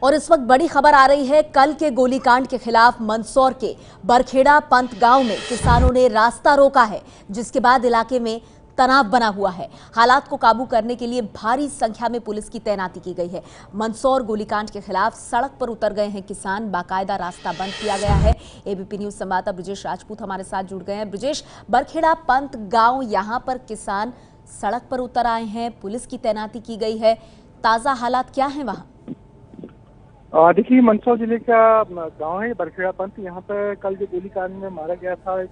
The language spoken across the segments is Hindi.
और इस वक्त बड़ी खबर आ रही है। कल के गोलीकांड के खिलाफ मंदसौर के बरखेड़ा पंत गांव में किसानों ने रास्ता रोका है, जिसके बाद इलाके में तनाव बना हुआ है। हालात को काबू करने के लिए भारी संख्या में पुलिस की तैनाती की गई है। मंदसौर गोलीकांड के खिलाफ सड़क पर उतर गए हैं किसान, बाकायदा रास्ता बंद किया गया है। एबीपी न्यूज संवाददाता ब्रिजेश राजपूत हमारे साथ जुड़ गए हैं। ब्रिजेश, बरखेड़ा पंत गांव, यहां पर किसान सड़क पर उतर आए हैं, पुलिस की तैनाती की गई है। ताजा हालात क्या है वहां? देखिए, मंदसौर जिले का गांव है बरखेड़ा पंत। यहाँ पर कल जो गोलीकांड में मारा गया था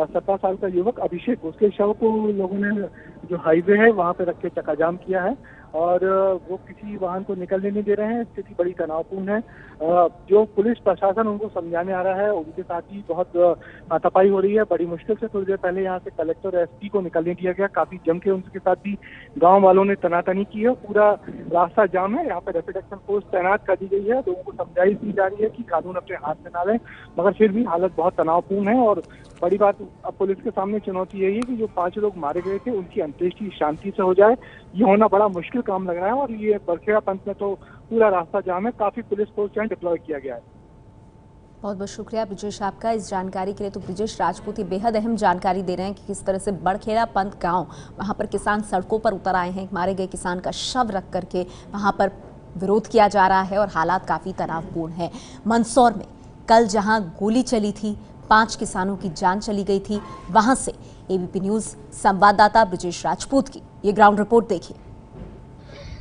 17 साल का युवक अभिषेक, उसके शव को लोगों ने जो हाईवे है वहां पे रख के चकाजाम किया है और वो किसी वाहन को निकलने नहीं दे रहे हैं। स्थिति बड़ी तनावपूर्ण है। जो पुलिस प्रशासन उनको समझाने आ रहा है, उनके साथ ही बहुत हाथापाई हो रही है। बड़ी मुश्किल से थोड़ी देर पहले यहाँ से कलेक्टर एसपी को निकलने दिया गया। काफी जम के उनके साथ भी गांव वालों ने तनातनी की है। पूरा रास्ता जाम है। यहाँ पे रैपिड एक्शन फोर्स तैनात कर दी गई है। लोगों को समझाइश दी जा रही है कि कानून अपने हाथ में ना लें, मगर फिर भी हालत बहुत तनावपूर्ण है। और बड़ी बात अब पुलिस के सामने चुनौती यही है कि जो 5 लोग मारे गए थे उनकी अंत्येष्टि शांति से हो जाए। ये होना बड़ा मुश्किल काम लग रहा है और ये बरखेड़ा पंत में तो पूरा रास्ता जाम है। काफी पुलिस फोर्स यहाँ डिप्लॉय किया गया है। बहुत बहुत शुक्रिया ब्रिजेश आपका इस जानकारी के लिए। तो ब्रिजेश राजपूत ये बेहद अहम जानकारी दे रहे हैं कि किस तरह से बरखेड़ा पंत गांव, वहां पर किसान सड़कों पर उतर आए हैं। मारे गए किसान का शव रख करके वहां पर विरोध किया जा रहा है और हालात काफी तनावपूर्ण है। मंदसौर में कल जहां गोली चली थी, 5 किसानों की जान चली गई थी, वहां से एबीपी न्यूज संवाददाता ब्रिजेश राजपूत की ये ग्राउंड रिपोर्ट देखिए।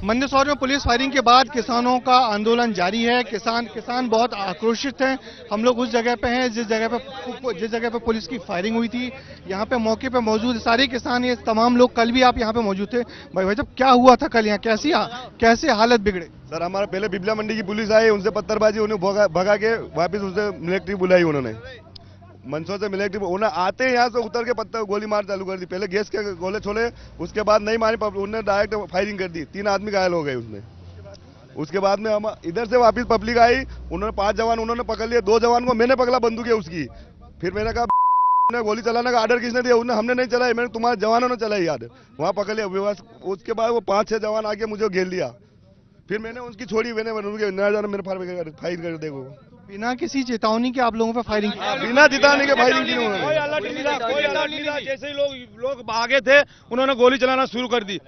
मंदसौर में पुलिस फायरिंग के बाद किसानों का आंदोलन जारी है। किसान बहुत आक्रोशित हैं। हम लोग उस जगह पे हैं जिस जगह पे पुलिस की फायरिंग हुई थी। यहाँ पे मौके पे मौजूद सारे किसान, ये तमाम लोग, कल भी आप यहाँ पे मौजूद थे। भाई साहब, क्या हुआ था कल यहाँ? कैसे हालत बिगड़े? सर, हमारा पहले बिबला मंडी की पुलिस आई, उनसे पत्थरबाजी, उन्हें भगा के वापिस उनसे मिलिट्री बुलाई। उन्होंने मंदसौर से मिलिट्री उन्हें आते ही यहाँ से उतर के पत्थर गोली मार चालू कर दी। पहले गैस के गोले छोड़े, उसके बाद नहीं मारी, उन्होंने डायरेक्ट फायरिंग कर दी। 3 आदमी घायल हो गए उसमें। उसके बाद में हम इधर से वापस पब्लिक आई, उन्होंने 5 जवान उन्होंने पकड़ लिए। 2 जवान को मैंने पकड़ा, बंदूक है उसकी। फिर मैंने कहा गोली चलाने का ऑर्डर किसने दिया? उन्हें हमने नहीं चलाई, मैंने तुम्हारे जवानों ने चलाई यार। वहाँ पकड़ लिया। उसके बाद वो 5-6 जवान आके मुझे घेर लिया। फिर मैंने उसकी छोड़ी, मैंने मेरे फायर कर देखो। बिना किसी चेतावनी के आप लोगों पे फायरिंग? बिना चेतावनी के फायरिंग की। कोई अलर्ट नहीं था, कोई अलर्ट नहीं था। जैसे ही लोग भागे थे, उन्होंने गोली चलाना शुरू कर दी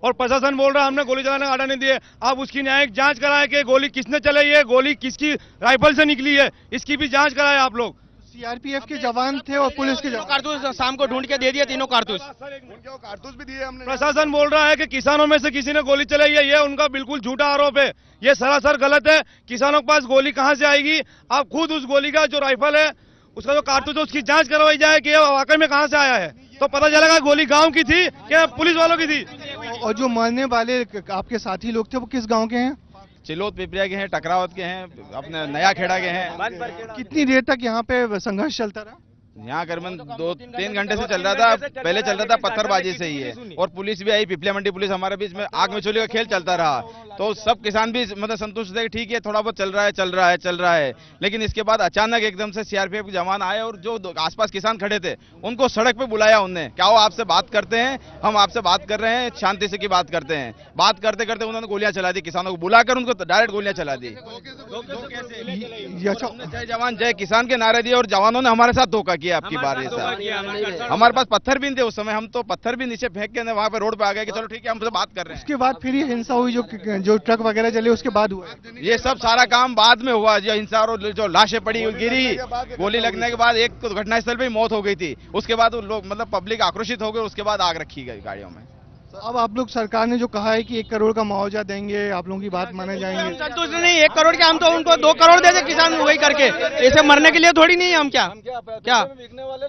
और प्रशासन बोल रहा है हमने गोली चलाने का ऑर्डर नहीं दिए। आप उसकी न्यायिक जांच कराएं कि गोली किसने चलाई है, गोली किसकी राइफल से निकली है, इसकी भी जांच कराएं आप लोग। सीआरपीएफ के जवान थे और पुलिस के जवान। कारतूस शाम को ढूंढ के दे दिए, तीनों कारतूस। उनके कारतूस भी दिए हमने। प्रशासन बोल रहा है कि किसानों में से किसी ने गोली चलाई है, ये उनका बिल्कुल झूठा आरोप है। ये सरासर गलत है। किसानों के पास गोली कहां से आएगी? आप खुद उस गोली का जो राइफल है, उसका जो कारतूस है, उसकी जांच करवाई जाए कि वाकई में कहां से आया है, तो पता चलेगा गोली गांव की थी कि पुलिस वालों की थी। और जो मरने वाले आपके साथी लोग थे वो किस गाँव के हैं? चिलोद पिपरिया के हैं, टकरावत के हैं, अपने नया खेड़ा के हैं। कितनी देर तक यहाँ पे संघर्ष चलता रहा? यहाँ करीबन 2-3 घंटे से चल रहा था। पहले चल रहा था पत्थरबाजी से ही है, और पुलिस भी आई, पिपलिया मंडी पुलिस हमारे बीच में आग में चोली का खेल चलता रहा। तो सब किसान भी मतलब संतुष्ट थे, ठीक है थोड़ा बहुत चल रहा है। लेकिन इसके बाद अचानक एकदम से सीआरपीएफ के जवान आए और जो आसपास किसान खड़े थे उनको सड़क पे बुलाया उनने। क्या वो आपसे बात करते हैं? हम आपसे बात कर रहे हैं, शांति से की बात करते हैं। बात करते करते उन्होंने गोलियां चला दी। किसानों को बुलाकर उनको डायरेक्ट गोलियां चला दी। जय जवान जय किसान के नारे दिए और जवानों ने हमारे साथ धोखा किया। आपकी बार ऐसा हमारे पास पत्थर भी थे उस समय, हम तो पत्थर भी नीचे फेंक के वहां पे रोड पे आ गए कि चलो ठीक है हमसे बात कर रहे हैं। उसके बाद फिर ये हिंसा हुई, जो ट्रक वगैरह चले उसके बाद हुआ? ये सब सारा काम बाद में हुआ। जो हिंसा और जो लाशें पड़ी गिरी, गोली लगने के बाद एक घटनास्थल पे ही मौत हो गई थी। उसके बाद लोग मतलब पब्लिक आक्रोशित हो गए। उसके बाद आग रखी गई गाड़ियों में। अब आप लोग, सरकार ने जो कहा है कि 1 करोड़ का मुआवजा देंगे, आप लोगों की बात माने जाएंगे? संतुष्ट नहीं 1 करोड़ के, हम तो उनको 2 करोड़ दे दे किसान वही करके। ऐसे मरने के लिए थोड़ी नहीं है हम। क्या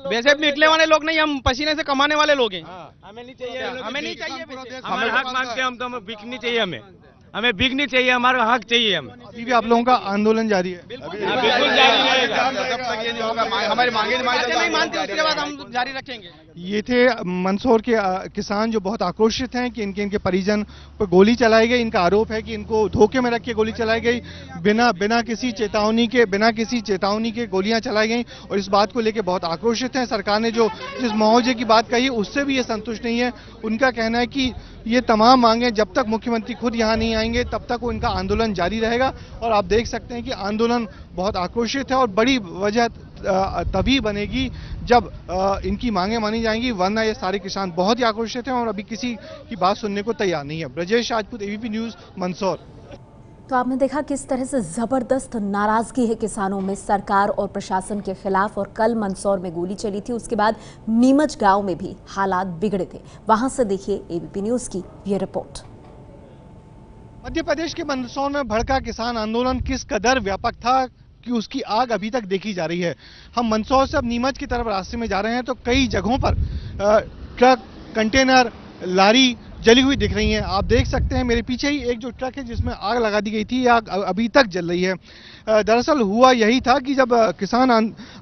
वैसे बिकने वाले लोग नहीं, हम पसीने से कमाने वाले लोग हैं। हमें नहीं चाहिए, हमें हक मांगते हैं हम, तो हमें बिकनी चाहिए, हमें बिकनी चाहिए, हमारा हक चाहिए। हम अभी भी आप लोगों का आंदोलन जारी है? बिल्कुल जारी रहेगा। जब तक ये नहीं होगा हमारी मांगे नहीं मानते, उसके बाद हम जारी रखेंगे। ये थे मंदसौर के किसान जो बहुत आक्रोशित हैं कि इनके परिजन पर गोली चलाई गई। इनका आरोप है कि इनको धोखे में रख के गोली चलाई गई, बिना किसी चेतावनी के गोलियां चलाई गई, और इस बात को लेकर बहुत आक्रोशित हैं। सरकार ने जो जिस मुआवजे की बात कही उससे भी ये संतुष्ट नहीं है। उनका कहना है कि ये तमाम मांगे जब तक मुख्यमंत्री खुद यहाँ नहीं आएंगे तब तक उनका आंदोलन जारी रहेगा। और आप देख सकते हैं कि आंदोलन बहुत आक्रोशित है और बड़ी वजह तभी बनेगी जब इनकी मांगे मानी जाएंगी, वरना ये सारे किसान बहुत ही आक्रोशित हैं और अभी किसी की बात सुनने को तैयार नहीं है। Brajesh Rajput, ABP news, Mandsaur. तो आपने देखा किस तरह से जबरदस्त नाराजगी है किसानों में सरकार और प्रशासन के खिलाफ। और कल मंदसौर में गोली चली थी, उसके बाद नीमच गांव में भी हालात बिगड़े थे। वहां से देखिए एबीपी न्यूज की ये रिपोर्ट। मध्य प्रदेश के मंदसौर में भड़का किसान आंदोलन किस कदर व्यापक था कि उसकी आग अभी तक देखी जा रही है। हम मंदसौर से अब नीमच की तरफ रास्ते में जा रहे हैं तो कई जगहों पर ट्रक, कंटेनर, लारी जली हुई दिख रही हैं। आप देख सकते हैं मेरे पीछे ही एक जो ट्रक है जिसमें आग लगा दी गई थी, आग अभी तक जल रही है। दरअसल हुआ यही था कि जब किसान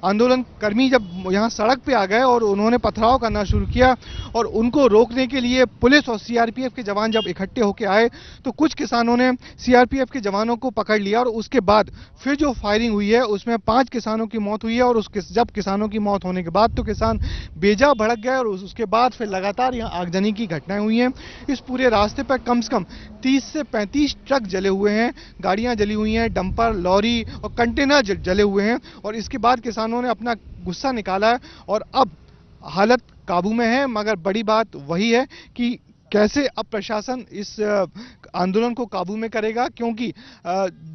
आंदोलन कर्मी जब यहाँ सड़क पे आ गए और उन्होंने पथराव करना शुरू किया और उनको रोकने के लिए पुलिस और सीआरपीएफ के जवान जब इकट्ठे होकर आए तो कुछ किसानों ने सीआरपीएफ के जवानों को पकड़ लिया और उसके बाद फिर जो फायरिंग हुई है उसमें 5 किसानों की मौत हुई है। और जब किसानों की मौत होने के बाद तो किसान बेजा भड़क गए और उसके बाद फिर लगातार यहाँ आगजनी की घटनाएं हुई हैं। इस पूरे रास्ते पर कम से कम 30 से 35 ट्रक जले हुए हैं, गाड़ियां जली हुई हैं, डंपर, लॉरी और कंटेनर जले हुए हैं। और इसके बाद किसानों ने अपना गुस्सा निकाला है और अब हालत काबू में है। मगर बड़ी बात वही है कि कैसे अब प्रशासन इस आंदोलन को काबू में करेगा, क्योंकि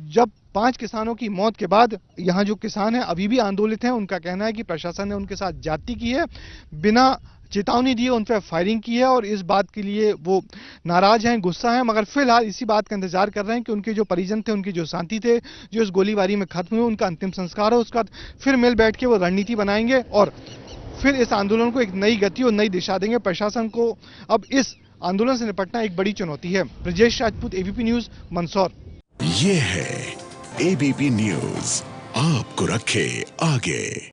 जब 5 किसानों की मौत के बाद यहाँ जो किसान हैं अभी भी आंदोलित हैं। उनका कहना है कि प्रशासन ने उनके साथ ज्यादती की है, बिना चेतावनी दिए उन पर फायरिंग की है और इस बात के लिए वो नाराज हैं, गुस्सा हैं। मगर फिलहाल इसी बात का इंतजार कर रहे हैं कि उनके जो परिजन थे, उनके जो साथी थे जो इस गोलीबारी में खत्म हुए, उनका अंतिम संस्कार हो, उसका फिर मिल बैठ के वो रणनीति बनाएंगे और फिर इस आंदोलन को एक नई गति और नई दिशा देंगे। प्रशासन को अब इस आंदोलन से निपटना एक बड़ी चुनौती है। Brajesh Rajput, ABP news, Mandsaur. ये है एबीपी न्यूज, आपको रखे आगे।